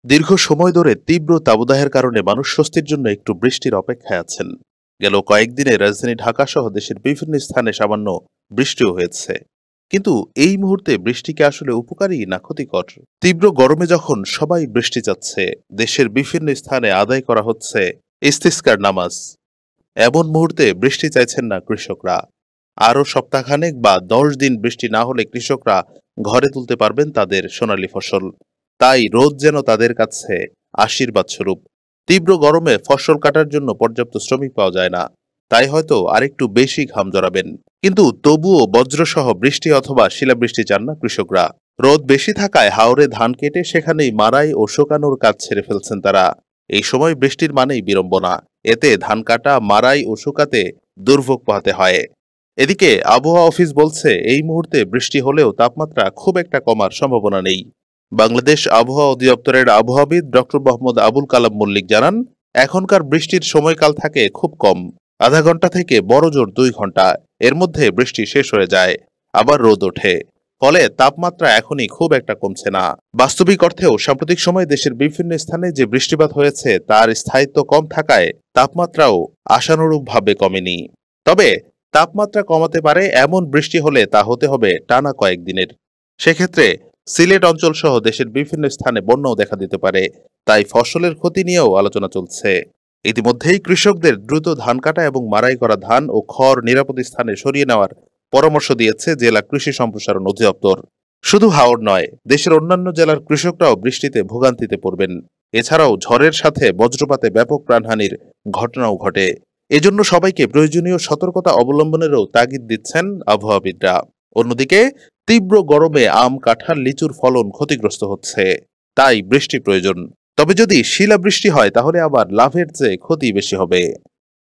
দীর্ঘ সময় ধরে তীব্র তাপদাহের কারণে মানুষ স্বস্তির জন্য একটু বৃষ্টির অপেক্ষায় আছেন। গেল কয়েকদিনে রাজধানী ঢাকা সহ দেশের বিভিন্ন স্থানে সামান্য বৃষ্টিও হয়েছে। কিন্তু এই মুহূর্তে বৃষ্টি কি আসলে উপকারী না ক্ষতিকর? তীব্র গরমে যখন সবাই বৃষ্টি চাচ্ছে, দেশের বিভিন্ন স্থানে আদায় করা হচ্ছে ইস্তিসকার নামাজ, এমন মুহূর্তে বৃষ্টি চাইছেন না কৃষকরা। আরও সপ্তাহখানেক বা 10 দিন বৃষ্টি না হলে কৃষকরা ঘরে তুলতে পারবেন তাদের সোনালী ফসল। তাই রোদ যেন তাদের কাছে আশীর্বাদ স্বরূপ। তীব্র গরমে ফসল কাটার জন্য পর্যাপ্ত শ্রমিক পাওয়া যায় না, তাই হয়তো আরেকটু বেশি ঘাম জড়াবেন। কিন্তু তবুও বজ্রসহ বৃষ্টি অথবা শিলাবৃষ্টি চান না কৃষকরা। রোদ বেশি থাকায় হাওরে ধান কেটে সেখানেই মাড়াই ও শুকানোর কাজ ছেড়ে ফেলছেন তারা। এই সময় বৃষ্টির মানেই বিড়ম্বনা, এতে ধান কাটা, মাড়াই ও শুকাতে দুর্ভোগ পোহাতে হয়। এদিকে আবহাওয়া অফিস বলছে এই মুহূর্তে বৃষ্টি হলেও তাপমাত্রা খুব একটা কমার সম্ভাবনা নেই। বাংলাদেশ আবহাওয়া অধিদপ্তরের আবহাওয়াবিদ ডক্টর মোহাম্মদ আবুল কালাম মল্লিক জানান, এখনকার বৃষ্টির সময়কাল থাকে খুব কম, আধা ঘন্টা থেকে বড় জোর 2 ঘন্টা। এর মধ্যে বৃষ্টি শেষ হয়ে যায়, আবার রোদ ওঠে। ফলে তাপমাত্রা এখনই খুব একটা কমছে না। বাস্তবিক অর্থেও সাম্প্রতিক সময়ে দেশের বিভিন্ন স্থানে যে বৃষ্টিপাত হয়েছে তার স্থায়িত্ব কম থাকায় তাপমাত্রাও আশানুরূপভাবে কমেনি। তবে তাপমাত্রা কমাতে পারে এমন বৃষ্টি হলে তা হতে হবে টানা কয়েকদিনের। সেক্ষেত্রে সিলেট অঞ্চল সহ দেশের বিভিন্ন স্থানে বন্যাও দেখা দিতে পারে। তাই ফসলের ক্ষতি নিয়েও আলোচনা চলছে। ইতিমধ্যেই কৃষকদের দ্রুত ধান কাটা এবং মাড়াই করা ধান ও খড় নিরাপদ স্থানে সরিয়ে নেওয়ার পরামর্শ দিয়েছে জেলা কৃষি সম্প্রসারণ অধিদপ্তর। শুধু হাওড় নয়, দেশের অন্যান্য জেলার কৃষকরাও বৃষ্টিতে ভোগান্তিতে পড়বেন। এছাড়াও ঝড়ের সাথে বজ্রপাতে ব্যাপক প্রাণহানির ঘটনাও ঘটে। এজন্য সবাইকে প্রয়োজনীয় সতর্কতা অবলম্বনেরও তাগিদ দিচ্ছেন আবহাওয়াবিদরা। অন্যদিকে তীব্র গরমে আম, কাঁঠাল, লিচুর ফলন ক্ষতিগ্রস্ত হচ্ছে, তাই বৃষ্টি প্রয়োজন। তবে যদি শিলাবৃষ্টি হয় তাহলে আবার লাভের চেয়ে ক্ষতি বেশি হবে।